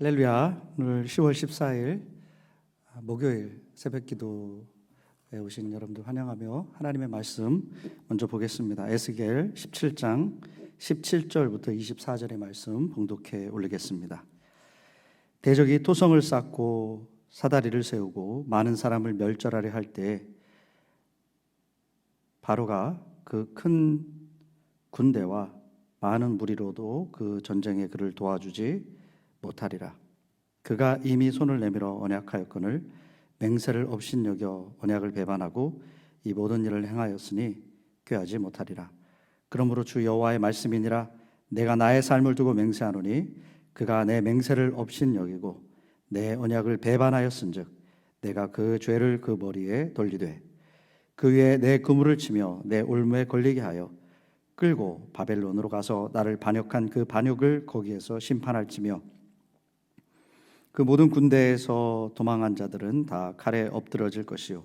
할렐루야. 오늘 10월 14일 목요일 새벽 기도에 오신 여러분들 환영하며 하나님의 말씀 먼저 보겠습니다. 에스겔 17장 17절부터 24절의 말씀 봉독해 올리겠습니다. 대적이 토성을 쌓고 사다리를 세우고 많은 사람을 멸절하려 할 때 바로가 그 큰 군대와 많은 무리로도 그 전쟁에 그를 도와주지 못하리라. 그가 이미 손을 내밀어 언약하였거늘 맹세를 업신여겨 언약을 배반하고 이 모든 일을 행하였으니 꾀하지 못하리라. 그러므로 주 여호와의 말씀이니라. 내가 나의 삶을 두고 맹세하노니 그가 내 맹세를 업신여기고 내 언약을 배반하였은즉 내가 그 죄를 그 머리에 돌리되 그 위에 내 그물을 치며 내 올무에 걸리게 하여 끌고 바벨론으로 가서 나를 반역한 그 반역을 거기에서 심판할지며 그 모든 군대에서 도망한 자들은 다 칼에 엎드러질 것이요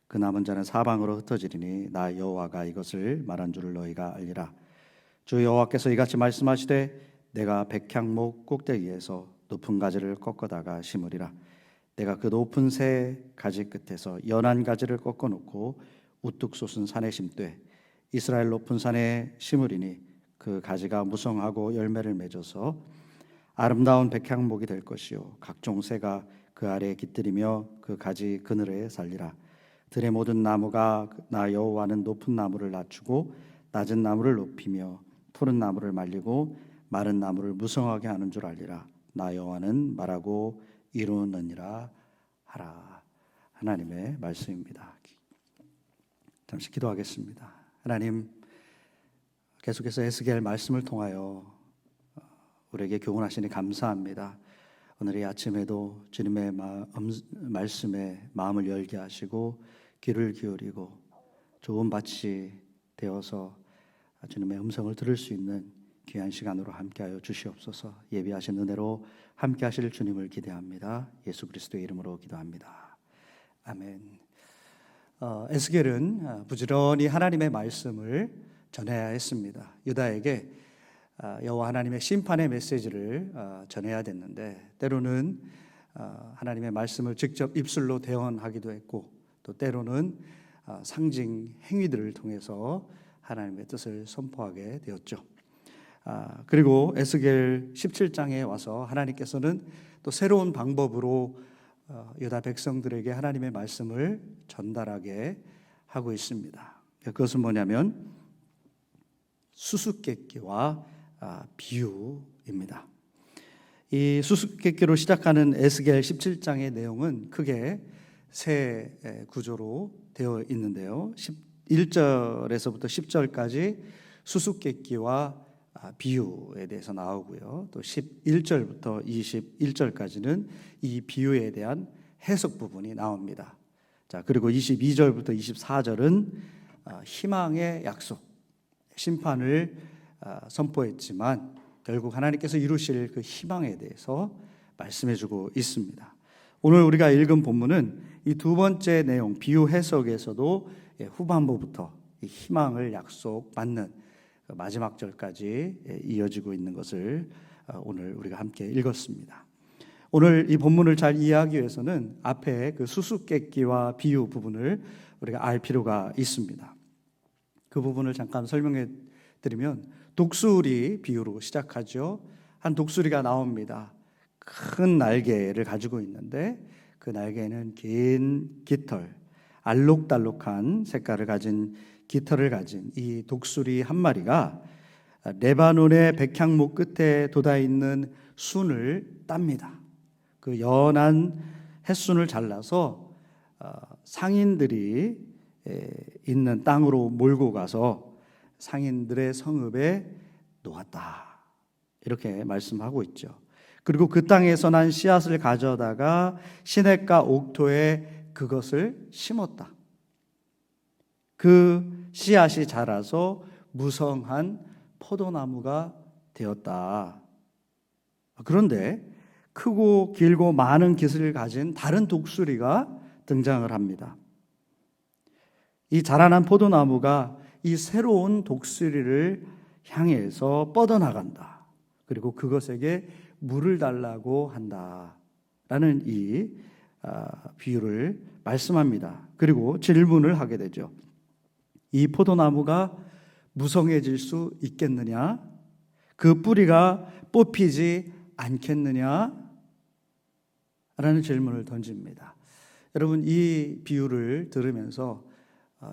그 남은 자는 사방으로 흩어지리니 나 여호와가 이것을 말한 줄을 너희가 알리라. 주 여호와께서 이같이 말씀하시되 내가 백향목 꼭대기에서 높은 가지를 꺾어다가 심으리라. 내가 그 높은 새 가지 끝에서 연한 가지를 꺾어 놓고 우뚝 솟은 산에 심되 이스라엘 높은 산에 심으리니 그 가지가 무성하고 열매를 맺어서 아름다운 백향목이 될 것이요 각종 새가 그 아래에 깃들이며 그 가지 그늘에 살리라. 들의 모든 나무가 나 여호와는 높은 나무를 낮추고 낮은 나무를 높이며 푸른 나무를 말리고 마른 나무를 무성하게 하는 줄 알리라. 나 여호와는 말하고 이루느니라 하라. 하나님의 말씀입니다. 잠시 기도하겠습니다. 하나님, 계속해서 에스겔 말씀을 통하여 우리에게 교훈하시니 감사합니다. 오늘 이 아침에도 주님의 말씀에 마음을 열게 하시고 귀를 기울이고 좋은 밭이 되어서 주님의 음성을 들을 수 있는 귀한 시간으로 함께하여 주시옵소서. 예비하신 은혜로 함께하실 주님을 기대합니다. 예수 그리스도의 이름으로 기도합니다. 아멘. 에스겔은 부지런히 하나님의 말씀을 전해야 했습니다. 유다에게 여호와 하나님의 심판의 메시지를 전해야 됐는데 때로는 하나님의 말씀을 직접 입술로 대언하기도 했고 또 때로는 상징 행위들을 통해서 하나님의 뜻을 선포하게 되었죠. 그리고 에스겔 17장에 와서 하나님께서는 또 새로운 방법으로 유다 백성들에게 하나님의 말씀을 전달하게 하고 있습니다. 그것은 뭐냐면 수수께끼와 비유입니다. 이 수수께끼로 시작하는 에스겔 17장의 내용은 크게 세 구조로 되어 있는데요. 1절에서부터 10절까지 수수께끼와 비유에 대해서 나오고요. 또 11절부터 21절까지는 이 비유에 대한 해석 부분이 나옵니다. 자, 그리고 22절부터 24절은 희망의 약속, 심판을 선포했지만 결국 하나님께서 이루실 그 희망에 대해서 말씀해주고 있습니다. 오늘 우리가 읽은 본문은 이 두 번째 내용 비유 해석에서도 후반부부터 이 희망을 약속받는 마지막 절까지 이어지고 있는 것을 오늘 우리가 함께 읽었습니다. 오늘 이 본문을 잘 이해하기 위해서는 앞에 그 수수께끼와 비유 부분을 우리가 알 필요가 있습니다. 그 부분을 잠깐 설명해 드리면 독수리 비유로 시작하죠. 한 독수리가 나옵니다. 큰 날개를 가지고 있는데 그 날개는 긴 깃털, 알록달록한 색깔을 가진 깃털을 가진 이 독수리 한 마리가 레바논의 백향목 끝에 돋아있는 순을 땁니다. 그 연한 햇순을 잘라서 상인들이 있는 땅으로 몰고 가서 상인들의 성읍에 놓았다. 이렇게 말씀하고 있죠. 그리고 그 땅에서 난 씨앗을 가져다가 시냇가 옥토에 그것을 심었다. 그 씨앗이 자라서 무성한 포도나무가 되었다. 그런데 크고 길고 많은 깃을 가진 다른 독수리가 등장을 합니다. 이 자라난 포도나무가 이 새로운 독수리를 향해서 뻗어나간다. 그리고 그것에게 물을 달라고 한다라는 이 비유를 말씀합니다. 그리고 질문을 하게 되죠. 이 포도나무가 무성해질 수 있겠느냐? 그 뿌리가 뽑히지 않겠느냐? 라는 질문을 던집니다. 여러분, 이 비유를 들으면서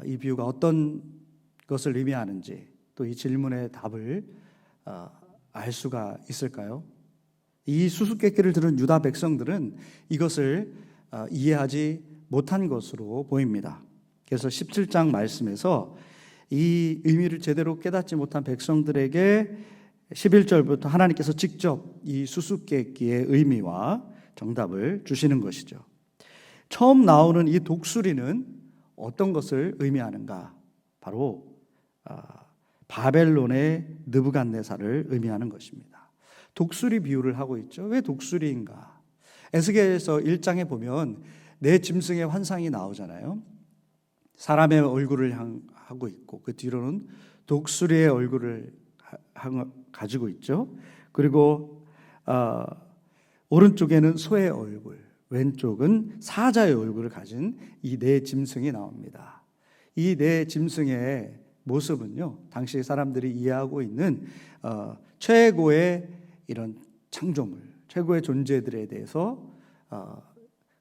이 비유가 어떤 것을 의미하는지, 또 이 질문의 답을 알 수가 있을까요? 이 수수께끼를 들은 유다 백성들은 이것을 이해하지 못한 것으로 보입니다. 그래서 17장 말씀에서 이 의미를 제대로 깨닫지 못한 백성들에게 11절부터 하나님께서 직접 이 수수께끼의 의미와 정답을 주시는 것이죠. 처음 나오는 이 독수리는 어떤 것을 의미하는가? 바로 바벨론의 느부갓네살을 의미하는 것입니다. 독수리 비유를 하고 있죠. 왜 독수리인가? 에스겔서 1장에 보면 네 짐승의 환상이 나오잖아요. 사람의 얼굴을 하고 있고 그 뒤로는 독수리의 얼굴을 가지고 있죠. 그리고 오른쪽에는 소의 얼굴, 왼쪽은 사자의 얼굴을 가진 이 네 짐승이 나옵니다. 이 네 짐승의 모습은요, 당시 사람들이 이해하고 있는 최고의 이런 창조물, 최고의 존재들에 대해서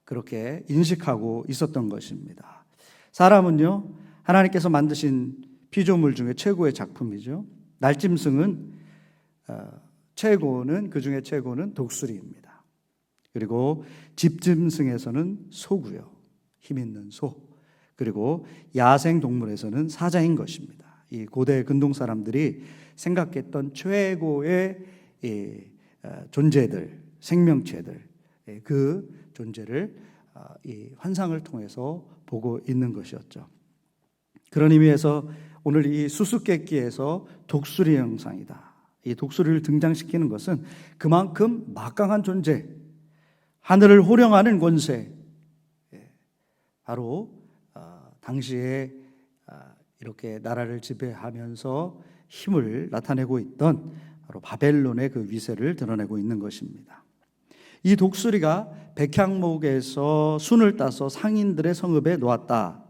그렇게 인식하고 있었던 것입니다. 사람은요, 하나님께서 만드신 피조물 중에 최고의 작품이죠. 날짐승은 최고는, 그 중에 최고는 독수리입니다. 그리고 집짐승에서는 소고요, 힘 있는 소. 그리고 야생 동물에서는 사자인 것입니다. 이 고대 근동 사람들이 생각했던 최고의 존재들, 생명체들, 그 존재를 이 환상을 통해서 보고 있는 것이었죠. 그런 의미에서 오늘 이 수수께끼에서 독수리 형상이다. 이 독수리를 등장시키는 것은 그만큼 막강한 존재, 하늘을 호령하는 권세, 바로 당시에 이렇게 나라를 지배하면서 힘을 나타내고 있던 바로 바벨론의 그 위세를 드러내고 있는 것입니다. 이 독수리가 백향목에서 순을 따서 상인들의 성읍에 놓았다.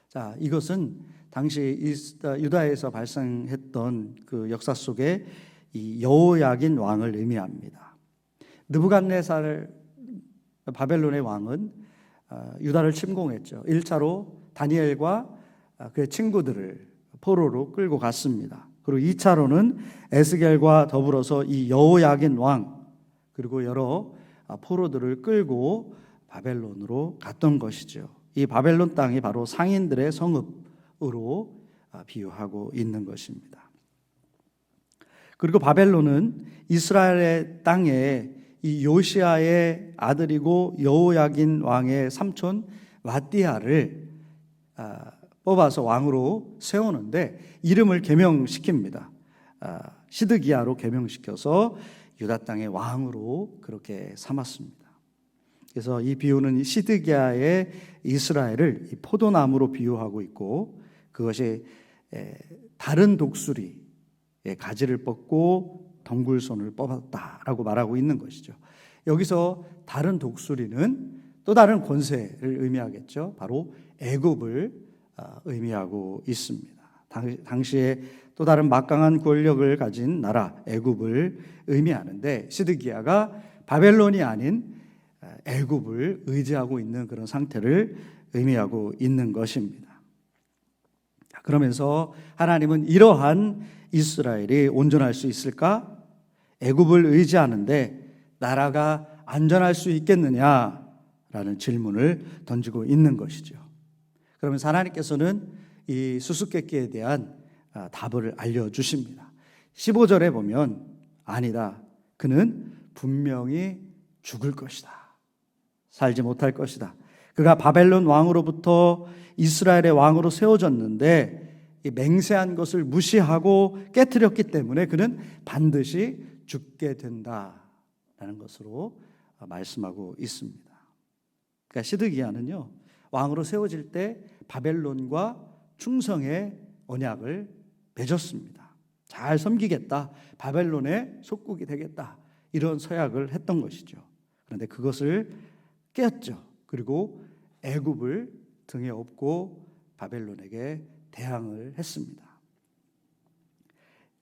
자, 이것은 당시 유다에서 발생했던 그 역사 속에 이 여호야긴 왕을 의미합니다. 느부갓네살 바벨론의 왕은 유다를 침공했죠. 1차로 다니엘과 그의 친구들을 포로로 끌고 갔습니다. 그리고 2차로는 에스겔과 더불어서 이 여호야긴 왕 그리고 여러 포로들을 끌고 바벨론으로 갔던 것이죠. 이 바벨론 땅이 바로 상인들의 성읍으로 비유하고 있는 것입니다. 그리고 바벨론은 이스라엘의 땅에 이 요시아의 아들이고 여호야긴 왕의 삼촌 왓디아를 뽑아서 왕으로 세우는데 이름을 개명시킵니다. 시드기야로 개명시켜서 유다 땅의 왕으로 그렇게 삼았습니다. 그래서 이 비유는 시드기야의 이스라엘을 이 포도나무로 비유하고 있고 그것이 다른 독수리의 가지를 뻗고 덩굴손을 뽑았다라고 말하고 있는 것이죠. 여기서 다른 독수리는 또 다른 권세를 의미하겠죠. 바로 애굽을 의미하고 있습니다. 당시에 또 다른 막강한 권력을 가진 나라 애굽을 의미하는데 시드기야가 바벨론이 아닌 애굽을 의지하고 있는 그런 상태를 의미하고 있는 것입니다. 그러면서 하나님은 이러한 이스라엘이 온전할 수 있을까? 애굽을 의지하는데 나라가 안전할 수 있겠느냐라는 질문을 던지고 있는 것이죠. 그러면서 하나님께서는 이 수수께끼에 대한 답을 알려주십니다. 15절에 보면 아니다. 그는 분명히 죽을 것이다. 살지 못할 것이다. 그가 바벨론 왕으로부터 이스라엘의 왕으로 세워졌는데 이 맹세한 것을 무시하고 깨트렸기 때문에 그는 반드시 죽게 된다라는 것으로 말씀하고 있습니다. 그러니까 시드기야는요 왕으로 세워질 때 바벨론과 충성의 언약을 맺었습니다. 잘 섬기겠다, 바벨론의 속국이 되겠다 이런 서약을 했던 것이죠. 그런데 그것을 깼죠. 그리고 애굽을 등에 업고 바벨론에게 대항을 했습니다.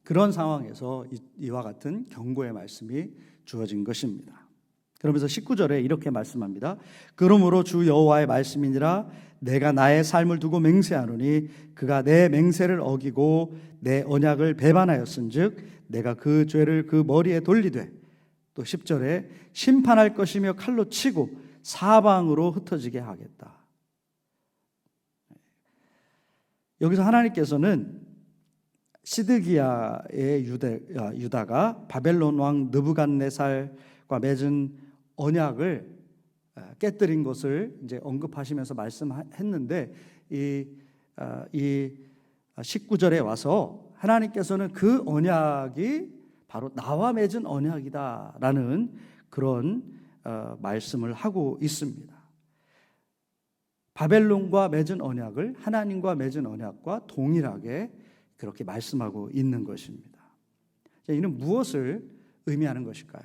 그런 상황에서 이와 같은 경고의 말씀이 주어진 것입니다. 그러면서 19절에 이렇게 말씀합니다. 그러므로 주 여호와의 말씀이니라 내가 나의 삶을 두고 맹세하노니 그가 내 맹세를 어기고 내 언약을 배반하였은즉 내가 그 죄를 그 머리에 돌리되 또 10절에 심판할 것이며 칼로 치고 사방으로 흩어지게 하겠다. 여기서 하나님께서는 시드기야의 유다가 바벨론 왕 느부갓네살과 맺은 언약을 깨뜨린 것을 이제 언급하시면서 말씀했는데 이 19절에 와서 하나님께서는 그 언약이 바로 나와 맺은 언약이다라는 그런 말씀을 하고 있습니다. 바벨론과 맺은 언약을 하나님과 맺은 언약과 동일하게 그렇게 말씀하고 있는 것입니다. 이는 무엇을 의미하는 것일까요?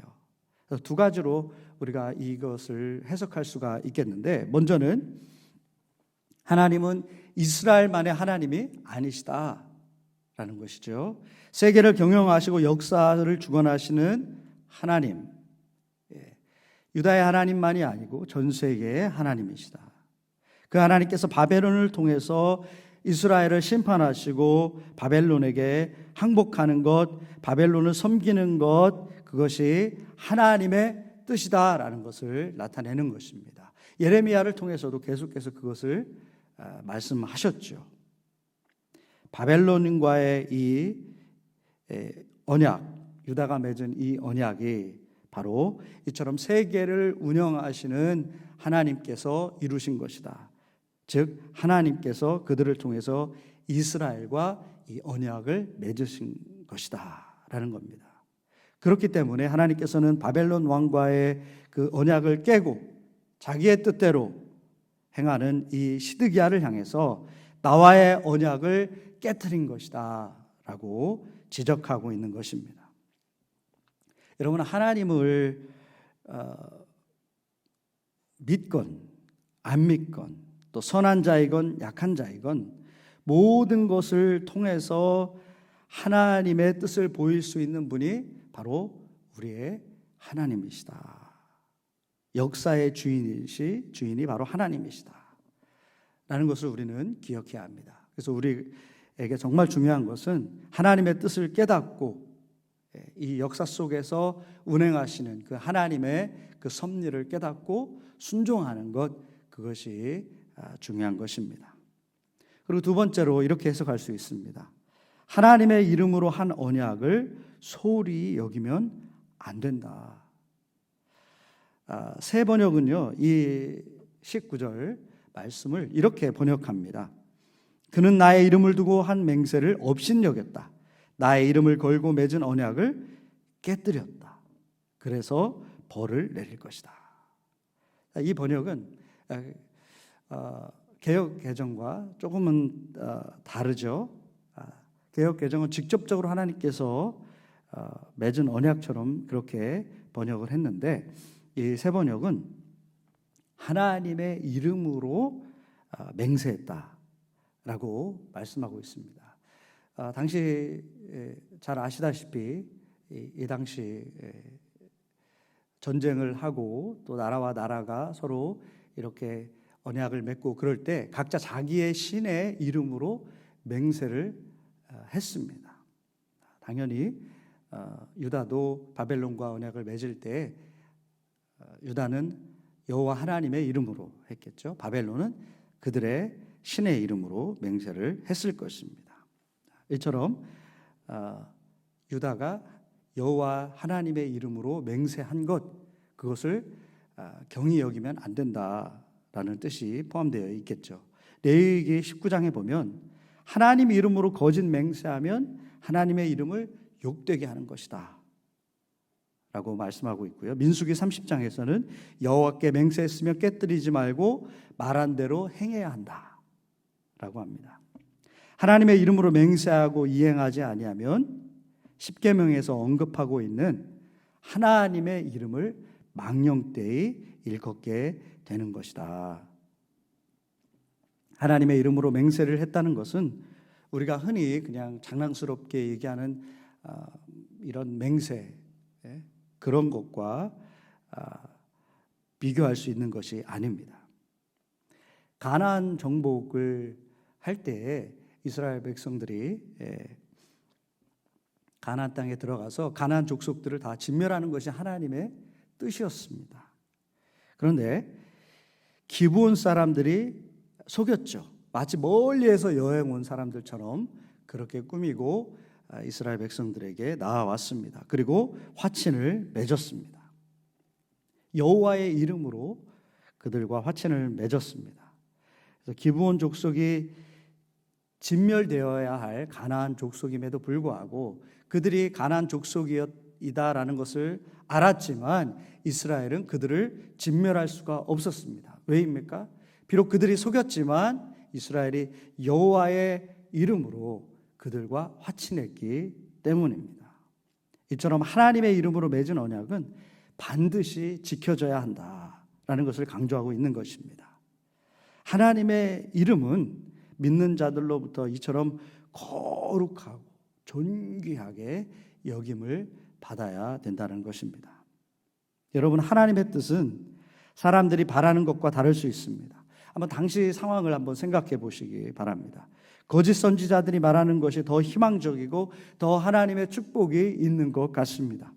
두 가지로 우리가 이것을 해석할 수가 있겠는데, 먼저는 하나님은 이스라엘만의 하나님이 아니시다라는 것이죠. 세계를 경영하시고 역사를 주관하시는 하나님, 유다의 하나님만이 아니고 전 세계의 하나님이시다. 그 하나님께서 바벨론을 통해서 이스라엘을 심판하시고 바벨론에게 항복하는 것, 바벨론을 섬기는 것, 그것이 하나님의 뜻이다라는 것을 나타내는 것입니다. 예레미야를 통해서도 계속해서 그것을 말씀하셨죠. 바벨론과의 이 언약, 유다가 맺은 이 언약이 바로 이처럼 세계를 운영하시는 하나님께서 이루신 것이다. 즉 하나님께서 그들을 통해서 이스라엘과 이 언약을 맺으신 것이다 라는 겁니다. 그렇기 때문에 하나님께서는 바벨론 왕과의 그 언약을 깨고 자기의 뜻대로 행하는 이 시드기야를 향해서 나와의 언약을 깨트린 것이다 라고 지적하고 있는 것입니다. 여러분, 하나님을 믿건 안 믿건 또 선한 자이건 약한 자이건 모든 것을 통해서 하나님의 뜻을 보일 수 있는 분이 바로 우리의 하나님이시다. 역사의 주인이 바로 하나님이시다 라는 것을 우리는 기억해야 합니다. 그래서 우리에게 정말 중요한 것은 하나님의 뜻을 깨닫고 이 역사 속에서 운행하시는 그 하나님의 그 섭리를 깨닫고 순종하는 것, 그것이 중요한 것입니다. 그리고 두 번째로 이렇게 해석할 수 있습니다. 하나님의 이름으로 한 언약을 소홀히 여기면 안 된다. 새 번역은요, 이 19절 말씀을 이렇게 번역합니다. 그는 나의 이름을 두고 한 맹세를 업신여겼다. 나의 이름을 걸고 맺은 언약을 깨뜨렸다. 그래서 벌을 내릴 것이다. 이 번역은 개역 개정과 조금은 다르죠. 개역 개정은 직접적으로 하나님께서 맺은 언약처럼 그렇게 번역을 했는데, 이 새 번역은 하나님의 이름으로 맹세했다라고 말씀하고 있습니다. 당시 잘 아시다시피 이 당시 전쟁을 하고 또 나라와 나라가 서로 이렇게 언약을 맺고 그럴 때 각자 자기의 신의 이름으로 맹세를 했습니다. 당연히 유다도 바벨론과 언약을 맺을 때 유다는 여호와 하나님의 이름으로 했겠죠. 바벨론은 그들의 신의 이름으로 맹세를 했을 것입니다. 이처럼 유다가 여호와 하나님의 이름으로 맹세한 것, 그것을 경히 여기면 안 된다라는 뜻이 포함되어 있겠죠. 레위기 19장에 보면 하나님 이름으로 거짓 맹세하면 하나님의 이름을 욕되게 하는 것이다 라고 말씀하고 있고요. 민수기 30장에서는 여호와께 맹세했으며 깨뜨리지 말고 말한 대로 행해야 한다 라고 합니다. 하나님의 이름으로 맹세하고 이행하지 아니하면 십계명에서 언급하고 있는 하나님의 이름을 망령되이 일컫게 되는 것이다. 하나님의 이름으로 맹세를 했다는 것은 우리가 흔히 그냥 장난스럽게 얘기하는 이런 맹세, 그런 것과 비교할 수 있는 것이 아닙니다. 가나안 정복을 할 때에 이스라엘 백성들이 가나안 땅에 들어가서 가나안 족속들을 다 진멸하는 것이 하나님의 뜻이었습니다. 그런데 기브온 사람들이 속였죠. 마치 멀리에서 여행 온 사람들처럼 그렇게 꾸미고 이스라엘 백성들에게 나아왔습니다. 그리고 화친을 맺었습니다. 여호와의 이름으로 그들과 화친을 맺었습니다. 그래서 기브온 족속이 진멸되어야 할 가나안 족속임에도 불구하고 그들이 가나안 족속이다라는 것을 알았지만 이스라엘은 그들을 진멸할 수가 없었습니다. 왜입니까? 비록 그들이 속였지만 이스라엘이 여호와의 이름으로 그들과 화친했기 때문입니다. 이처럼 하나님의 이름으로 맺은 언약은 반드시 지켜져야 한다라는 것을 강조하고 있는 것입니다. 하나님의 이름은 믿는 자들로부터 이처럼 거룩하고 존귀하게 여김을 받아야 된다는 것입니다. 여러분, 하나님의 뜻은 사람들이 바라는 것과 다를 수 있습니다. 한번 당시 상황을 한번 생각해 보시기 바랍니다. 거짓 선지자들이 말하는 것이 더 희망적이고 더 하나님의 축복이 있는 것 같습니다.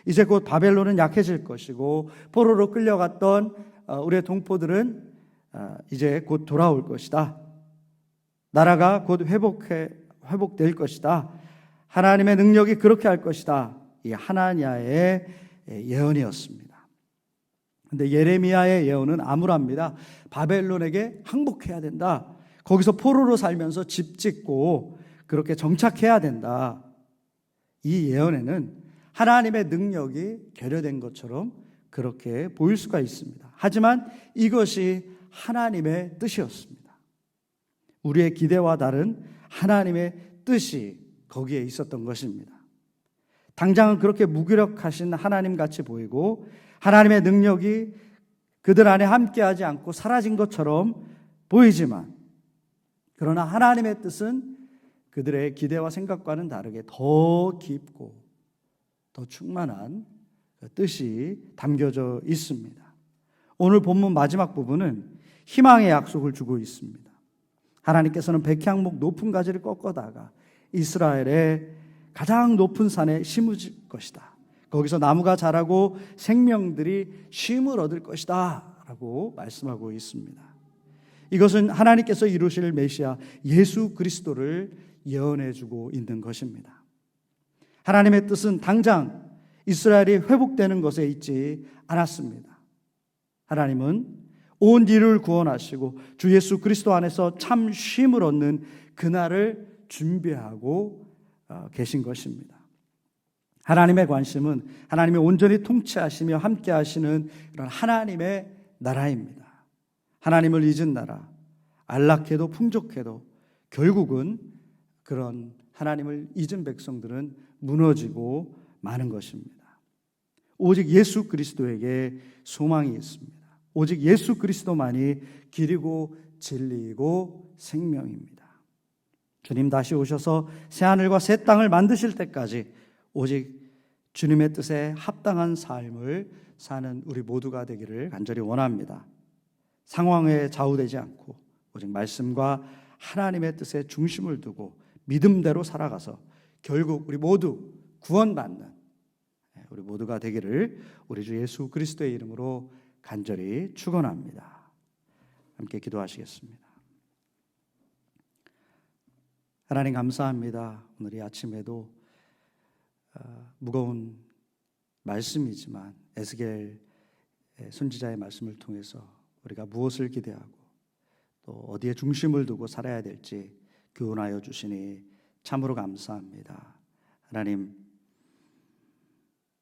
이제 곧 바벨론은 약해질 것이고 포로로 끌려갔던 우리의 동포들은 이제 곧 돌아올 것이다. 나라가 곧 회복될 것이다. 하나님의 능력이 그렇게 할 것이다. 이 하나냐의 예언이었습니다. 그런데 예레미야의 예언은 암울합니다. 바벨론에게 항복해야 된다. 거기서 포로로 살면서 집 짓고 그렇게 정착해야 된다. 이 예언에는 하나님의 능력이 결여된 것처럼 그렇게 보일 수가 있습니다. 하지만 이것이 하나님의 뜻이었습니다. 우리의 기대와 다른 하나님의 뜻이 거기에 있었던 것입니다. 당장은 그렇게 무기력하신 하나님 같이 보이고 하나님의 능력이 그들 안에 함께하지 않고 사라진 것처럼 보이지만 그러나 하나님의 뜻은 그들의 기대와 생각과는 다르게 더 깊고 더 충만한 뜻이 담겨져 있습니다. 오늘 본문 마지막 부분은 희망의 약속을 주고 있습니다. 하나님께서는 백향목 높은 가지를 꺾어다가 이스라엘의 가장 높은 산에 심으실 것이다. 거기서 나무가 자라고 생명들이 쉼을 얻을 것이다 라고 말씀하고 있습니다. 이것은 하나님께서 이루실 메시아 예수 그리스도를 예언해 주고 있는 것입니다. 하나님의 뜻은 당장 이스라엘이 회복되는 것에 있지 않았습니다. 하나님은 온 인류를 구원하시고 주 예수 그리스도 안에서 참 쉼을 얻는 그날을 준비하고 계신 것입니다. 하나님의 관심은 하나님이 온전히 통치하시며 함께 하시는 그런 하나님의 나라입니다. 하나님을 잊은 나라, 안락해도 풍족해도 결국은 그런 하나님을 잊은 백성들은 무너지고 마는 것입니다. 오직 예수 그리스도에게 소망이 있습니다. 오직 예수 그리스도만이 길이고 진리이고 생명입니다. 주님 다시 오셔서 새하늘과 새 땅을 만드실 때까지 오직 주님의 뜻에 합당한 삶을 사는 우리 모두가 되기를 간절히 원합니다. 상황에 좌우되지 않고 오직 말씀과 하나님의 뜻에 중심을 두고 믿음대로 살아가서 결국 우리 모두 구원받는 우리 모두가 되기를 우리 주 예수 그리스도의 이름으로 간절히 축원합니다. 함께 기도하시겠습니다. 하나님 감사합니다. 오늘 이 아침에도 무거운 말씀이지만 에스겔 선지자의 말씀을 통해서 우리가 무엇을 기대하고 또 어디에 중심을 두고 살아야 될지 교훈하여 주시니 참으로 감사합니다. 하나님,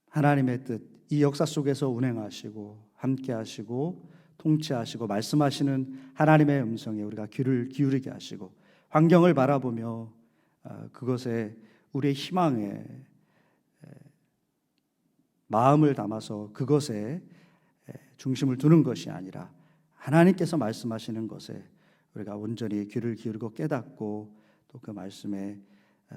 하나님의 뜻 이 역사 속에서 운행하시고 함께하시고 통치하시고 말씀하시는 하나님의 음성에 우리가 귀를 기울이게 하시고 환경을 바라보며 그것에 우리의 희망에 마음을 담아서 그것에 중심을 두는 것이 아니라 하나님께서 말씀하시는 것에 우리가 온전히 귀를 기울이고 깨닫고 또 그 말씀에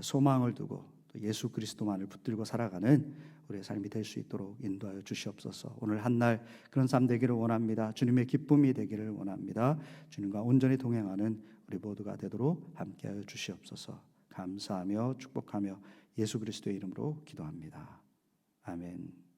소망을 두고 또 예수 그리스도만을 붙들고 살아가는 우리의 삶이 될 수 있도록 인도하여 주시옵소서. 오늘 한날 그런 삶 되기를 원합니다. 주님의 기쁨이 되기를 원합니다. 주님과 온전히 동행하는 우리 모두가 되도록 함께하여 주시옵소서. 감사하며 축복하며 예수 그리스도의 이름으로 기도합니다. 아멘.